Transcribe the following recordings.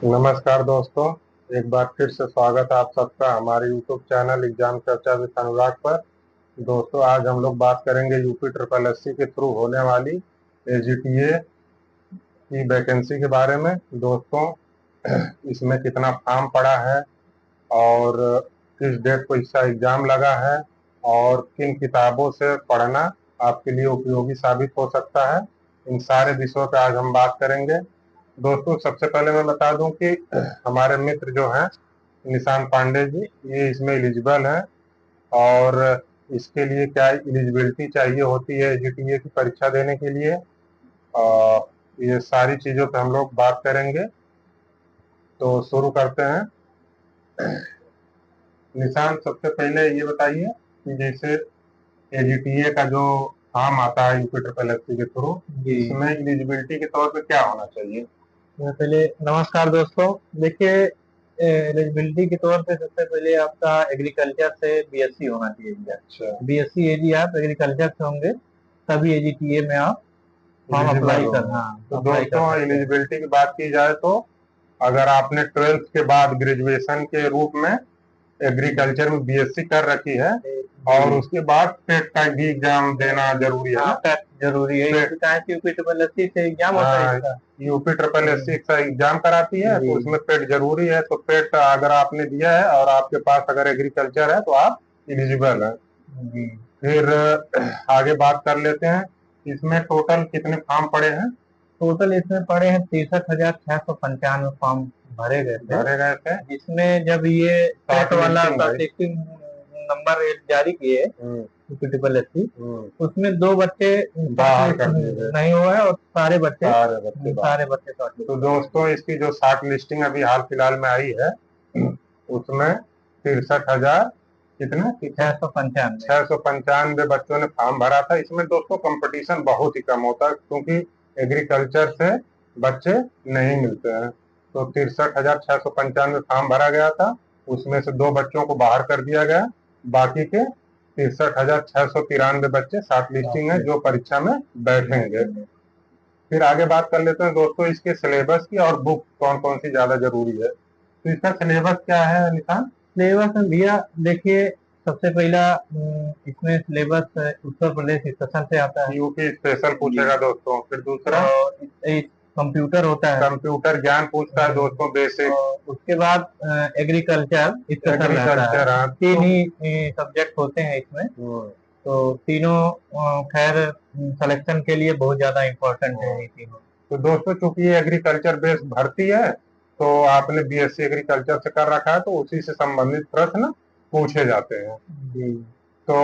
नमस्कार दोस्तों। एक बार फिर से स्वागत है आप सबका हमारे यूट्यूब चैनल एग्जाम चर्चा विद अनुराग पर। दोस्तों, आज हम लोग बात करेंगे यूपी ट्रिपल एससी के थ्रू होने वाली एजीटीए की वैकेंसी के बारे में। दोस्तों, इसमें कितना फॉर्म पड़ा है और किस डेट को इसका एग्जाम लगा है और किन किताबों से पढ़ना आपके लिए उपयोगी साबित हो सकता है, इन सारे विषयों पर आज हम बात करेंगे। दोस्तों, सबसे पहले मैं बता दूं कि हमारे मित्र जो हैं निशांत पांडे जी, ये इसमें एलिजिबल हैं और इसके लिए क्या एलिजिबिलिटी चाहिए होती है एजीटीए की परीक्षा देने के लिए, ये सारी चीज़ों पे हम लोग बात करेंगे। तो शुरू करते हैं। निशांत, सबसे पहले ये बताइए कि जैसे एजीटीए का जो फॉर्म आता है यूपी ट्रिपल एससी के थ्रू, इसमें एलिजिबिलिटी के तौर पे क्या होना चाहिए? पहले नमस्कार दोस्तों। देखिए, एलिजिबिलिटी के तौर पे सबसे पहले आपका एग्रीकल्चर से बीएससी होना चाहिए। अच्छा, बीएससी यदि आप एग्रीकल्चर से होंगे तभी एजीटीए में आप फॉर्म अप्लाई करना। तो दोस्तों, एलिजिबिलिटी की बात की जाए तो अगर आपने 12th के बाद ग्रेजुएशन के रूप में एग्रीकल्चर में बीएससी कर रखी है और उसके बाद टेट का भी एग्जाम देना जरूरी है। टेट जरूरी है, यूपी ट्रिपल एससी से एग्जाम होता है। यूपी ट्रिपल एससी का एग्जाम कराती है तो उसमें पेट जरूरी है। तो पेट अगर आपने दिया है और आपके पास अगर एग्रीकल्चर है तो आप एलिजिबल है। फिर आगे बात कर लेते हैं, इसमें टोटल कितने फॉर्म पड़े हैं? टोटल इसमें पड़े हैं 63,695 फॉर्म भरे गए थे। जिसमें जब ये टेट वाला प्रोसेसिंग नंबर जारी किए ट्रिपल एससी, उसमें 2 बच्चे बाहर नहीं हुए और सारे बच्चे। तो दोस्तों, इसकी जो शॉर्ट लिस्टिंग अभी हाल फिलहाल में आई है उसमें 63,000 कितना 695 बच्चों ने फॉर्म भरा था। इसमें दोस्तों कंपटीशन बहुत ही कम होता है क्योंकि एग्रीकल्चर से बच्चे नहीं मिलते हैं। तो 63,695 फॉर्म भरा गया था, उसमें से 2 बच्चों को बाहर कर दिया गया। बाकी के 63,693 बच्चे शॉर्ट लिस्टिंग है जो परीक्षा में बैठेंगे। फिर आगे बात कर लेते हैं दोस्तों इसके सिलेबस की और बुक कौन कौन सी ज्यादा जरूरी है। तो इसका सिलेबस क्या है निशान? सिलेबस में भैया देखिए, सबसे पहला इसमें सिलेबस उत्तर प्रदेश स्टेशन से आता है, यूपी स्पेशल पूछेगा दोस्तों। फिर दूसरा कंप्यूटर होता है, कंप्यूटर ज्ञान पूछता है दोस्तों, बेसिक। उसके बाद एग्रीकल्चर स्टेशन, 3 ही सब्जेक्ट होते हैं इसमें। तो तीनों खैर सिलेक्शन के लिए बहुत ज्यादा इम्पोर्टेंट है ये तीनों। तो दोस्तों, चूंकि ये एग्रीकल्चर बेस्ड भर्ती है तो आपने बीएससी एग्रीकल्चर से कर रखा है तो उसी से संबंधित प्रश्न पूछे जाते हैं जी। तो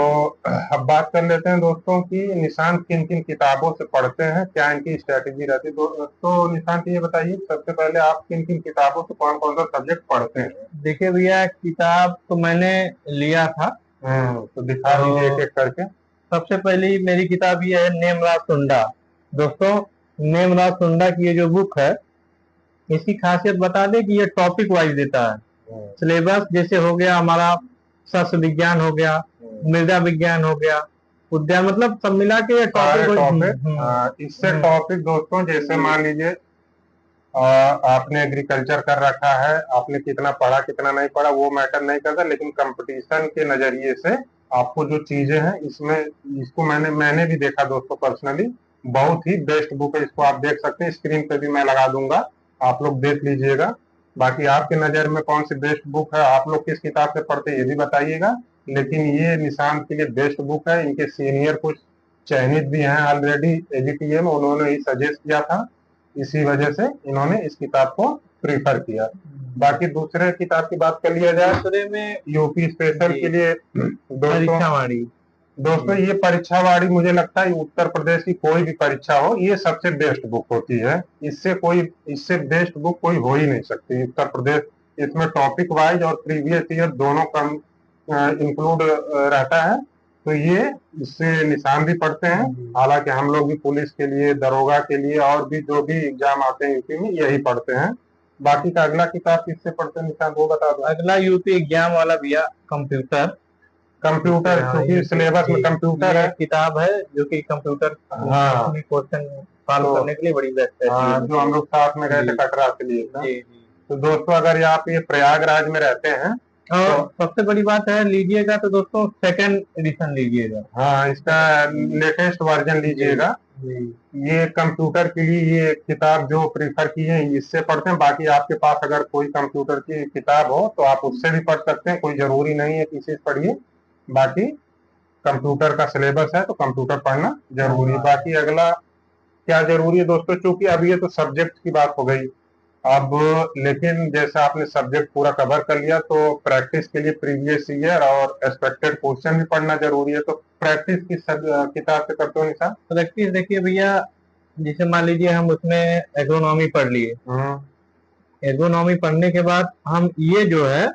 अब बात कर लेते हैं दोस्तों कि निशांत किन किन किताबों से पढ़ते हैं, क्या इनकी स्ट्रेटेजी रहती है। तो निशांत ये बताइए सबसे पहले आप किन किन किताबों से कौन कौन सा सब्जेक्ट पढ़ते हैं? देखिए भैया, किताब तो मैंने लिया था, तो दिखा दीजिए एक एक करके। सबसे पहली मेरी किताब ये है नेमराज सुंडा। दोस्तों, नेमराज सुंडा की ये जो बुक है, इसकी खासियत बता दें कि ये टॉपिक वाइज देता है। सिलेबस जैसे हो गया हमारा सस्य विज्ञान हो गया, मृदा विज्ञान हो गया, उद्यान, मतलब सब मिला के टॉपिक। इससे टॉपिक दोस्तों जैसे मान लीजिए आपने एग्रीकल्चर कर रखा है, आपने कितना पढ़ा कितना नहीं पढ़ा वो मैटर नहीं करता, लेकिन कंपटीशन के नजरिए से आपको जो चीजें हैं इसमें, इसको मैंने भी देखा दोस्तों पर्सनली, बहुत ही बेस्ट बुक है। इसको आप देख सकते हैं, स्क्रीन पे भी मैं लगा दूंगा, आप लोग देख लीजिएगा। बाकी आपके नजर में कौन सी बेस्ट बुक है, आप लोग किस किताब से पढ़ते हैं ये भी बताइएगा। लेकिन ये निशांत के लिए बेस्ट बुक है। इनके सीनियर कुछ चयनित भी हैं ऑलरेडी एजीटीए में, उन्होंने ही सजेस्ट किया था, इसी वजह से इन्होंने इस किताब को प्रीफर किया। बाकी दूसरे किताब की बात कर लिया जाए, दूसरे में यूपी स्पेशल के लिए दोस्तों ये परीक्षावाड़ी, मुझे लगता है उत्तर प्रदेश की कोई भी परीक्षा हो ये सबसे बेस्ट बुक होती है। इससे बेस्ट बुक कोई हो ही नहीं सकती उत्तर प्रदेश। इसमें टॉपिक वाइज और प्रीवियस ईयर दोनों का इंक्लूड रहता है। तो ये इससे निशान भी पढ़ते हैं। हालांकि हम लोग भी पुलिस के लिए, दरोगा के लिए और भी जो भी एग्जाम आते हैं यूपी में यही पढ़ते हैं। बाकी का अगला किताब किससे पढ़ते हैं निशान वो बता दो। अगला यूपी एग्जाम वाला भैया कंप्यूटर क्योंकि सिलेबस में कंप्यूटर है, किताब है जो कि कंप्यूटर क्वेश्चन सॉल्व करने के लिए बड़ी बेस्ट है। जो हम लोग साथ में गए थे कटरा के लिए। तो दोस्तों अगर आप ये प्रयागराज में रहते हैं और तो सबसे बड़ी बात है, लीजिएगा तो दोस्तों सेकंड एडिशन लीजिएगा। हाँ, इसका लेटेस्ट वर्जन लीजिएगा। जी। ये कंप्यूटर के लिए ये किताब जो प्रीफर की है इससे पढ़ते हैं। बाकी आपके पास अगर कोई कंप्यूटर की किताब हो तो आप उससे भी पढ़ सकते हैं, कोई जरूरी नहीं है कि इसे पढ़िए। बाकी कंप्यूटर का सिलेबस है तो कंप्यूटर पढ़ना जरूरी है। बाकी अगला क्या जरूरी है दोस्तों, चूंकि अब ये तो सब्जेक्ट की बात हो गई अब, लेकिन जैसा आपने सब्जेक्ट पूरा कवर कर लिया तो प्रैक्टिस के लिए प्रीवियस ईयर और एक्सपेक्टेड क्वेश्चन भी पढ़ना जरूरी है। तो प्रैक्टिस किस किताब से करते हो निशा? प्रैक्टिस देखिए भैया, जैसे मान लीजिए हम उसमें एग्रोनॉमी पढ़ लिए, एग्रोनॉमी पढ़ने के बाद हम ये जो है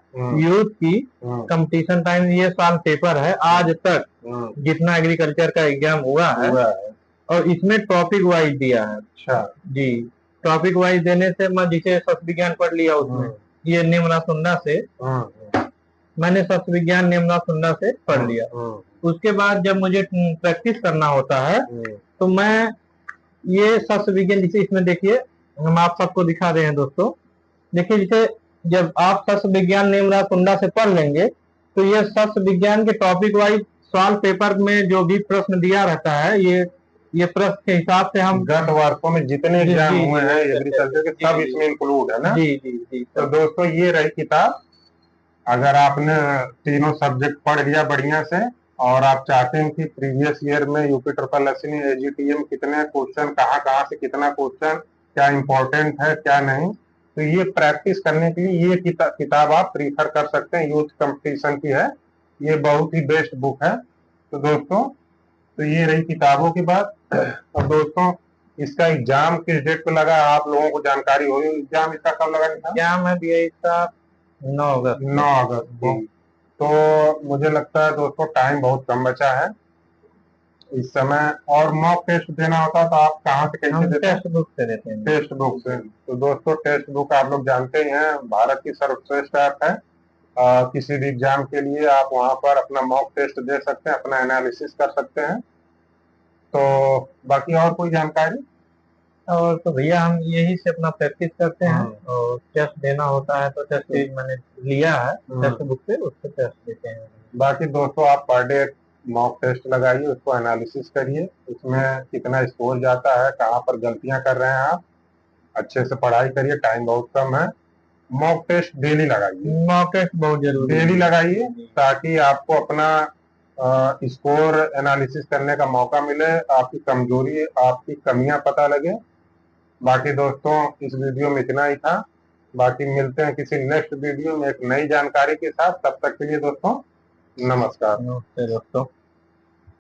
यूथ की कंपटीशन टाइम, ये साल पेपर है आज तक जितना एग्रीकल्चर का एग्जाम हुआ है, और इसमें टॉपिक वाइज दिया है। अच्छा जी, टॉपिक वाइज देने से मैं जैसे शस्त्र विज्ञान पढ़ लिया उसमें, ये नेमरा सुंडा से मैंने शस्त्र विज्ञान नेमरा सुंडा से पढ़ लिया। उसके बाद जब मुझे प्रैक्टिस करना होता है तो मैं ये शस्त्र विज्ञान, जैसे इसमें देखिए हम आप सबको दिखा रहे हैं दोस्तों, देखिए जैसे जब आप शस्त्र विज्ञान नेमरा सुंडा से पढ़ लेंगे तो ये शस्त्र विज्ञान के टॉपिक वाइज सवाल पेपर में जो भी प्रश्न दिया रहता है, ये प्रश्न के हिसाब से हम गत वर्षों में जितने एग्जाम हुए हैं एग्रीकल्चर के सब इसमें इंक्लूड है ना। जी जी जी। तो दोस्तों ये रही किताब। अगर आपने तीनों सब्जेक्ट पढ़ लिया बढ़िया से और आप चाहते हैं कि प्रीवियस ईयर में यूपी ट्रिपल एससी में एजीटीएम कितने क्वेश्चन, कहाँ से कितना क्वेश्चन, क्या इंपॉर्टेंट है क्या नहीं, तो ये प्रैक्टिस करने के लिए ये किताब आप प्रीफर कर सकते हैं। यूथ कंपटीशन की है, ये बहुत ही बेस्ट बुक है। तो दोस्तों तो ये रही किताबों की बात। और दोस्तों इसका एग्जाम किस डेट पे लगा आप लोगों को जानकारी होगी? एग्जाम इसका कब लगा? एग्जाम है भैया इसका 9 अगस्त। 9 अगस्त को। तो मुझे लगता है दोस्तों टाइम बहुत कम बचा है इस समय। और मॉक टेस्ट देना होता है तो आप कहाँ से कैसे देते हैं? टेक्स्ट बुक से देते हैं। टेक्स्ट बुक से। तो दोस्तों टेक्स्ट बुक आप लोग जानते ही हैं, भारत की सर्वश्रेष्ठ ऐप है। किसी भी एग्जाम के लिए आप वहां पर अपना मॉक टेस्ट दे सकते हैं, अपना एनालिसिस कर सकते हैं। तो बाकी और कोई जानकारी? और तो भैया हम यही से अपना प्रैक्टिस करते हैं, और टेस्ट देना होता है तो टेस्ट मैंने लिया है टेक्स्ट बुक से, उससे टेस्ट देते हैं। बाकी दोस्तों आप पर डे मॉक टेस्ट लगाइए, उसको एनालिसिस करिए, उसमें कितना स्कोर जाता है, कहाँ पर गलतियां कर रहे हैं आप, अच्छे से पढ़ाई करिए, टाइम बहुत कम है। मॉक टेस्ट डेली लगाइए, मॉक टेस्ट बहुत जरूरी डेली लगाइए ताकि आपको अपना स्कोर एनालिसिस करने का मौका मिले, आपकी कमजोरी आपकी कमियां पता लगे। बाकी दोस्तों इस वीडियो में इतना ही था। बाकी मिलते हैं किसी नेक्स्ट वीडियो में एक नई जानकारी के साथ। तब तक के लिए दोस्तों नमस्कार। नमस्ते दोस्तों।